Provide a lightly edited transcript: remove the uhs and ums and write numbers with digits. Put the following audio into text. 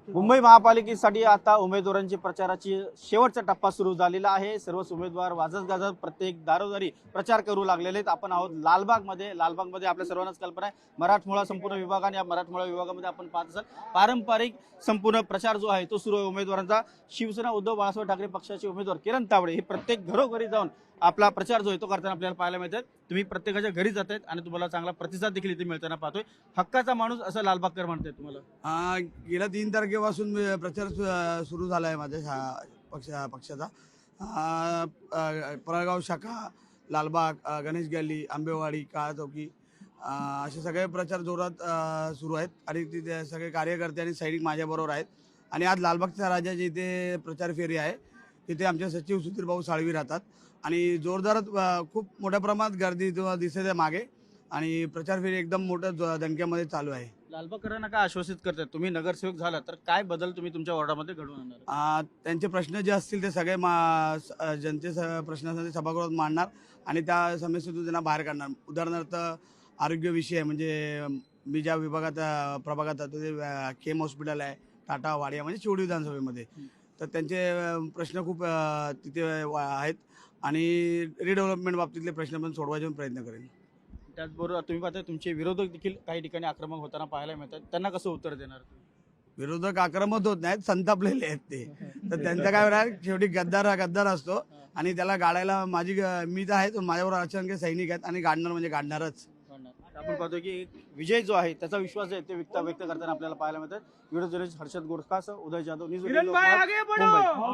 मुंबई महापालिकेसाठी आता उमेदवारांची प्रचाराची शेवटचा टप्पा सुरू झालेला आहे। सर्वच उमेदवार वाजत गाजत प्रत्येक दारोदारी प्रचार करू लागलेले आहेत। आपण आहोत लालबागमध्ये आपल्या सर्वांनाच कल्पना आहे मराठमोळा संपूर्ण विभाग आणि या मराठमोळा विभागामध्ये आपण पाहत असाल पारंपरिक संपूर्ण प्रचार जो आहे तो सुरू आहे उमेदवारांचा। शिवसेना उद्धव बाळासाहेब ठाकरे पक्षाचे उमेदवार किरण तावडे हे प्रत्येक घरोघरी जाऊन आपला प्रचार जो आहे तो करताना आपल्याला पाहायला मिळतात। तुम्ही प्रत्येकाच्या घरी जातायत आणि तुम्हाला चांगला प्रतिसाद देखील इथे मिळताना पाहतोय। हक्काचा माणूस असं लालबागकर म्हणतात तुम्हाला। गेल्या 3 तारखेपासून प्रचार सुरू झाला आहे माझ्या पक्षाचा। परळगाव शाखा, लालबाग, गणेश गल्ली, आंबेवाडी, काळा चौकी असे सगळे प्रचार जोरात सुरू आहेत आणि तिथे सगळे कार्यकर्ते आणि सैनिक माझ्याबरोबर आहेत। आणि आज लालबागच्या राजाची इथे प्रचार फेरी आहे। तिथे आमचे सचिव सुधीर भाऊ साळवी राहतात आणि जोरदारात खूप मोठ्या प्रमाणात गर्दी दिसत आहे मागे आणि प्रचार फेरी एकदम मोठ्या दणक्यामध्ये चालू आहे। लालबागकरांना काय आश्वासित करतात तुम्ही नगरसेवक झाला तर काय बदल तुम्ही तुमच्या वॉर्डामध्ये घडवून आणणार? त्यांचे प्रश्न जे असतील ते सगळे जनते प्रश्नासाठी सभागृहात मांडणार आणि त्या समस्येतून त्यांना बाहेर काढणार। उदाहरणार्थ आरोग्यविषय म्हणजे मी ज्या विभागात प्रभागात आहे ते केम हॉस्पिटल आहे, टाटा वाडिया म्हणजे चिवडी विधानसभेमध्ये, तर त्यांचे प्रश्न खूप तिथे आहेत आणि रिडेव्हलपमेंट बाबतीतले प्रश्न पण सोडवायचे प्रयत्न करेन। त्याचबरोबर तुम्ही पाहता तुमचे विरोधक देखील काही ठिकाणी आक्रमक होताना पाहायला मिळतात, त्यांना कसं उत्तर देणार? विरोधक आक्रमक होत नाहीत, संतापलेले आहेत ते। तर त्यांचं काय होणार, शेवटी गद्दार हा गद्दार असतो आणि त्याला गाडायला मी तर आहे, माझ्याबरोबर असंख्य सैनिक आहेत आणि गाडणार म्हणजे गाडणारच। आपण पाहतो की विजय जो आहे त्याचा विश्वास आहे ते व्यक्त करताना आपल्याला पाहायला मिळतात। व्हिडिओ जर्नलिस्ट हर्षद गोरखासह उदय जाधव, न्यूज 18 मुंबई।